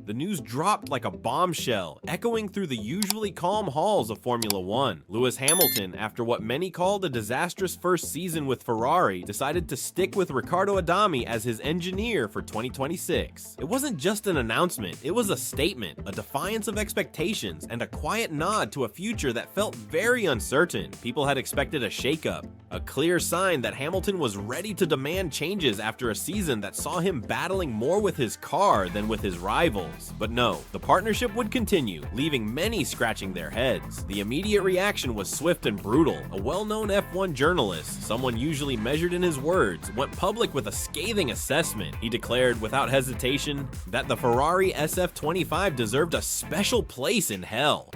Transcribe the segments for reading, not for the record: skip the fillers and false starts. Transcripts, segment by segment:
the news dropped like a bombshell, echoing through the usually calm halls of Formula One. Lewis Hamilton, after what many called a disastrous first season with Ferrari, decided to stick with Riccardo Adami as his engineer for 2026. It wasn't just an announcement, it was a statement, a defiance of expectations, and a quiet nod to a future that felt very uncertain. People had expected a shakeup, a clear sign that Hamilton was ready to demand changes after a season that saw him battling more with his car than with his rivals. But no, the partnership would continue, leaving many scratching their heads. The immediate reaction was swift and brutal. A well-known F1 journalist, someone usually measured in his words, went public with a scathing assessment. He declared without hesitation that the Ferrari SF-25 deserved a special place in hell.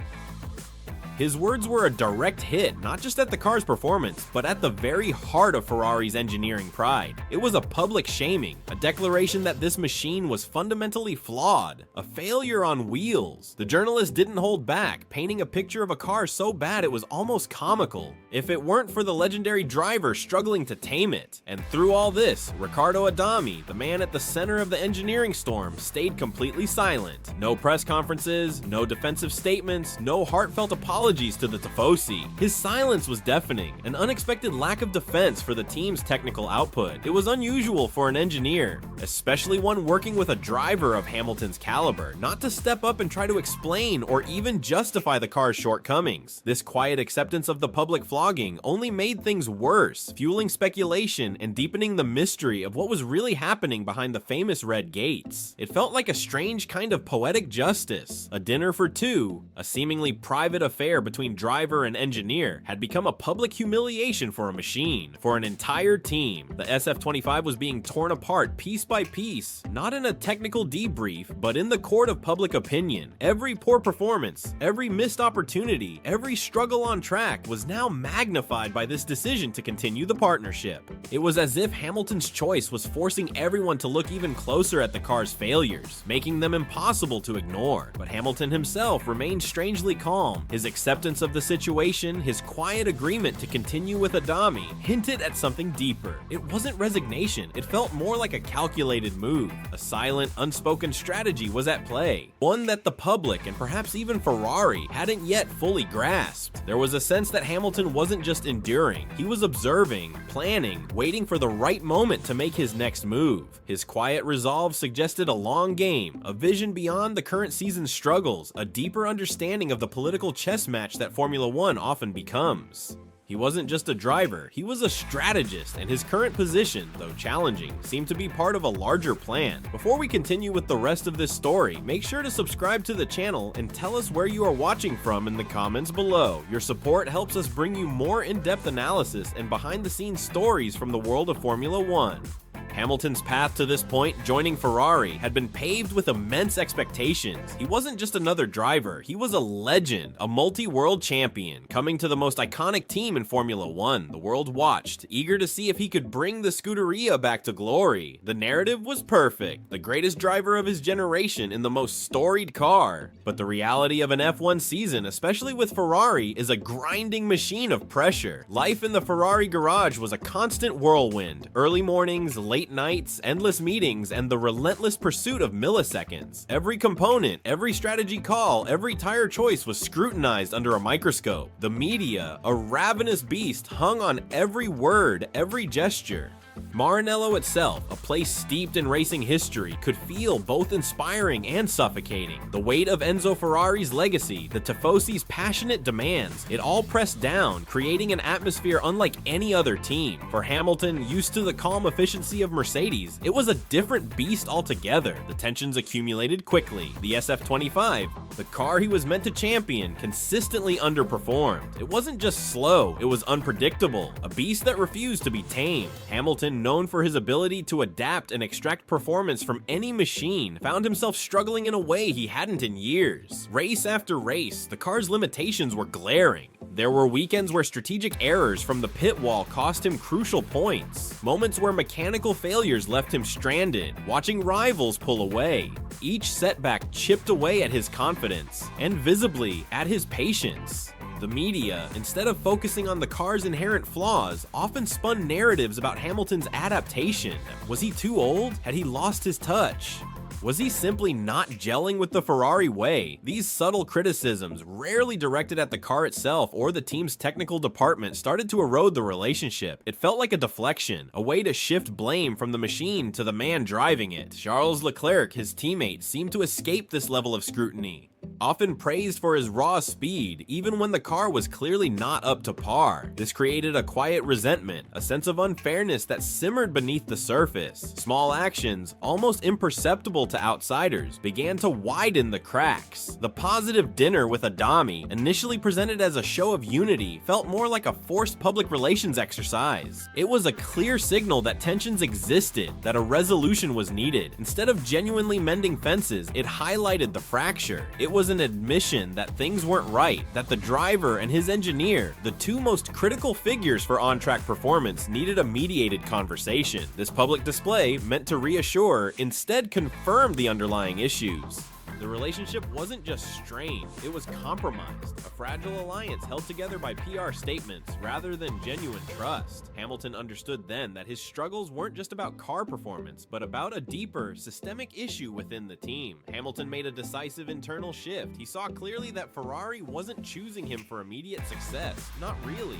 His words were a direct hit, not just at the car's performance, but at the very heart of Ferrari's engineering pride. It was a public shaming, a declaration that this machine was fundamentally flawed, a failure on wheels. The journalist didn't hold back, painting a picture of a car so bad it was almost comical, if it weren't for the legendary driver struggling to tame it. And through all this, Riccardo Adami, the man at the center of the engineering storm, stayed completely silent. No press conferences, no defensive statements, no heartfelt apologies to the Tifosi. His silence was deafening, an unexpected lack of defense for the team's technical output. It was unusual for an engineer, especially one working with a driver of Hamilton's caliber, not to step up and try to explain or even justify the car's shortcomings. This quiet acceptance of the public flogging only made things worse, fueling speculation and deepening the mystery of what was really happening behind the famous red gates. It felt like a strange kind of poetic justice. A dinner for two, a seemingly private affair between driver and engineer, had become a public humiliation for a machine, for an entire team. The SF-25 was being torn apart piece by piece, not in a technical debrief, but in the court of public opinion. Every poor performance, every missed opportunity, every struggle on track was now magnified by this decision to continue the partnership. It was as if Hamilton's choice was forcing everyone to look even closer at the car's failures, making them impossible to ignore. But Hamilton himself remained strangely calm. His acceptance of the situation, his quiet agreement to continue with Adami, hinted at something deeper. It wasn't resignation, it felt more like a calculated move. A silent, unspoken strategy was at play, one that the public and perhaps even Ferrari hadn't yet fully grasped. There was a sense that Hamilton wasn't just enduring, he was observing, planning, waiting for the right moment to make his next move. His quiet resolve suggested a long game, a vision beyond the current season's struggles, a deeper understanding of the political chess match that Formula One often becomes. He wasn't just a driver, he was a strategist, and his current position, though challenging, seemed to be part of a larger plan. Before we continue with the rest of this story, make sure to subscribe to the channel and tell us where you are watching from in the comments below. Your support helps us bring you more in-depth analysis and behind-the-scenes stories from the world of Formula One. Hamilton's path to this point, joining Ferrari, had been paved with immense expectations. He wasn't just another driver, he was a legend, a multi-world champion, coming to the most iconic team in Formula One. The world watched, eager to see if he could bring the Scuderia back to glory. The narrative was perfect, the greatest driver of his generation in the most storied car. But the reality of an F1 season, especially with Ferrari, is a grinding machine of pressure. Life in the Ferrari garage was a constant whirlwind. Early mornings, late nights, endless meetings, and the relentless pursuit of milliseconds. Every component, every strategy call, every tire choice was scrutinized under a microscope. The media, a ravenous beast, hung on every word, every gesture. Maranello itself, a place steeped in racing history, could feel both inspiring and suffocating. The weight of Enzo Ferrari's legacy, the Tifosi's passionate demands, it all pressed down, creating an atmosphere unlike any other team. For Hamilton, used to the calm efficiency of Mercedes, it was a different beast altogether. The tensions accumulated quickly. The SF-25, the car he was meant to champion, consistently underperformed. It wasn't just slow, it was unpredictable, a beast that refused to be tamed. Hamilton, known for his ability to adapt and extract performance from any machine, found himself struggling in a way he hadn't in years. Race after race, the car's limitations were glaring. There were weekends where strategic errors from the pit wall cost him crucial points, moments where mechanical failures left him stranded, watching rivals pull away. Each setback chipped away at his confidence, and visibly at his patience. The media, instead of focusing on the car's inherent flaws, often spun narratives about Hamilton's adaptation. Was he too old? Had he lost his touch? Was he simply not gelling with the Ferrari way? These subtle criticisms, rarely directed at the car itself or the team's technical department, started to erode the relationship. It felt like a deflection, a way to shift blame from the machine to the man driving it. Charles Leclerc, his teammate, seemed to escape this level of scrutiny. Often praised for his raw speed, even when the car was clearly not up to par. This created a quiet resentment, a sense of unfairness that simmered beneath the surface. Small actions, almost imperceptible to outsiders, began to widen the cracks. The positive dinner with Adami, initially presented as a show of unity, felt more like a forced public relations exercise. It was a clear signal that tensions existed, that a resolution was needed. Instead of genuinely mending fences, it highlighted the fracture. It was an admission that things weren't right, that the driver and his engineer, the two most critical figures for on-track performance, needed a mediated conversation. This public display, meant to reassure, instead confirmed the underlying issues. The relationship wasn't just strained, it was compromised, a fragile alliance held together by PR statements rather than genuine trust. Hamilton understood then that his struggles weren't just about car performance, but about a deeper, systemic issue within the team. Hamilton made a decisive internal shift. He saw clearly that Ferrari wasn't choosing him for immediate success, not really.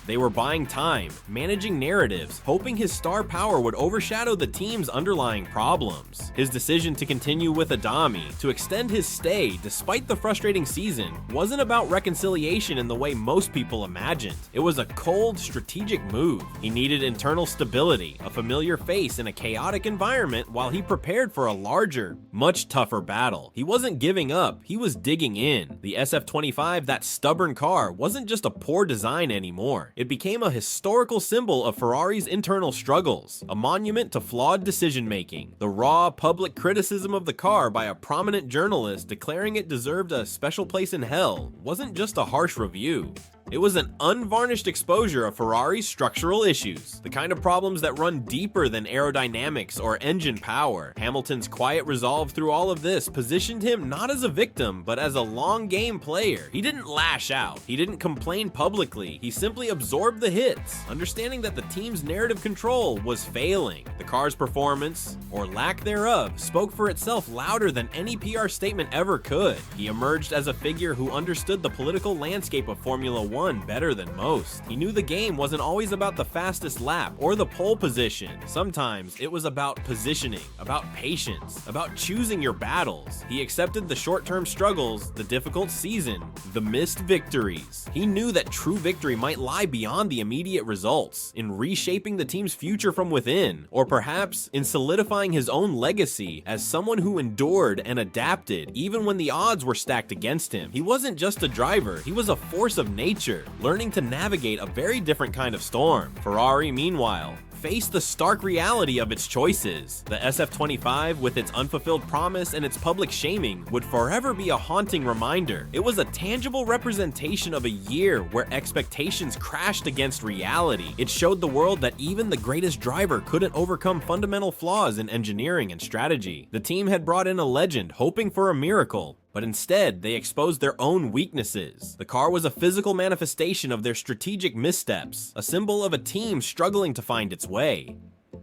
They were buying time, managing narratives, hoping his star power would overshadow the team's underlying problems. His decision to continue with Adami, to extend his stay despite the frustrating season, wasn't about reconciliation in the way most people imagined. It was a cold, strategic move. He needed internal stability, a familiar face in a chaotic environment while he prepared for a larger, much tougher battle. He wasn't giving up, he was digging in. The SF-25, that stubborn car, wasn't just a poor design anymore. It became a historical symbol of Ferrari's internal struggles, a monument to flawed decision-making. The raw, public criticism of the car by a prominent journalist declaring it deserved a special place in hell wasn't just a harsh review. It was an unvarnished exposure of Ferrari's structural issues, the kind of problems that run deeper than aerodynamics or engine power. Hamilton's quiet resolve through all of this positioned him not as a victim, but as a long-game player. He didn't lash out, he didn't complain publicly, he simply absorbed the hits, understanding that the team's narrative control was failing. The car's performance, or lack thereof, spoke for itself louder than any PR statement ever could. He emerged as a figure who understood the political landscape of Formula One better than most. He knew the game wasn't always about the fastest lap or the pole position. Sometimes it was about positioning, about patience, about choosing your battles. He accepted the short-term struggles, the difficult season, the missed victories. He knew that true victory might lie beyond the immediate results, in reshaping the team's future from within, or perhaps in solidifying his own legacy as someone who endured and adapted even when the odds were stacked against him. He wasn't just a driver, he was a force of nature, learning to navigate a very different kind of storm. Ferrari, meanwhile, faced the stark reality of its choices. The SF-25, with its unfulfilled promise and its public shaming, would forever be a haunting reminder. It was a tangible representation of a year where expectations crashed against reality. It showed the world that even the greatest driver couldn't overcome fundamental flaws in engineering and strategy. The team had brought in a legend, hoping for a miracle, but instead, they exposed their own weaknesses. The car was a physical manifestation of their strategic missteps, a symbol of a team struggling to find its way.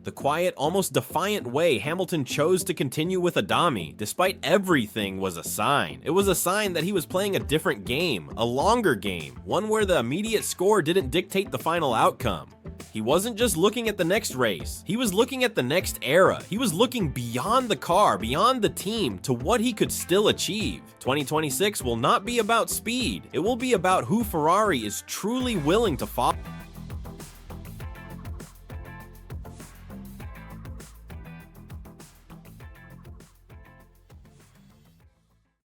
The quiet, almost defiant way Hamilton chose to continue with Adami, despite everything, was a sign. It was a sign that he was playing a different game, a longer game, one where the immediate score didn't dictate the final outcome. He wasn't just looking at the next race, he was looking at the next era. He was looking beyond the car, beyond the team, to what he could still achieve. 2026 will not be about speed, it will be about who Ferrari is truly willing to follow.